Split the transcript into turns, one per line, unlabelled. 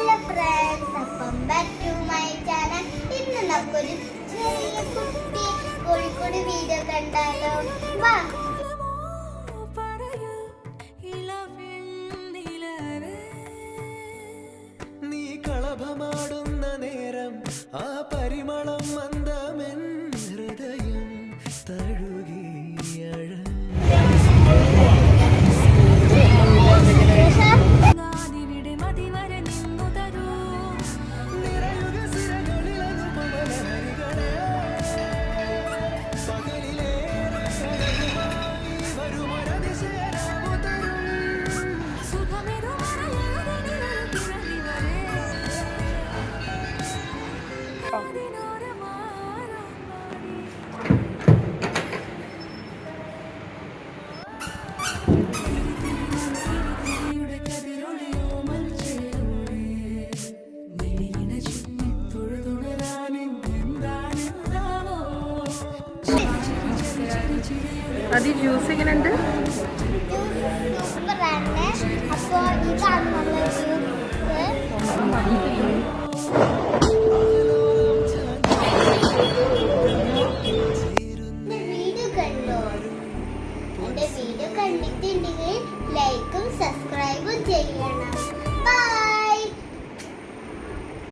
Hello friends, അപ്പം back to my channel. ഇന്ന് നമുക്കൊരു ചെറിയ കുട്ടി കോഴിക്കോട് വീഡിയോ കണ്ടാലോ? വാ.
നീ കളഭമാടുന്ന നേരം ആ പരിമളം മന്ദമെൻ ഹൃദയം തഴുകിയഴ
അത് ജ്യൂസ് എങ്ങനെയുണ്ട്?
സൂപ്പറാണ്. അപ്പോൾ ഇതാണ് നമ്മുടെ വീഡിയോ കണ്ടോ? എൻ്റെ വീഡിയോ കണ്ടിട്ടുണ്ടെങ്കിൽ ലൈക്കും സബ്സ്ക്രൈബും ചെയ്യണം. ബൈ.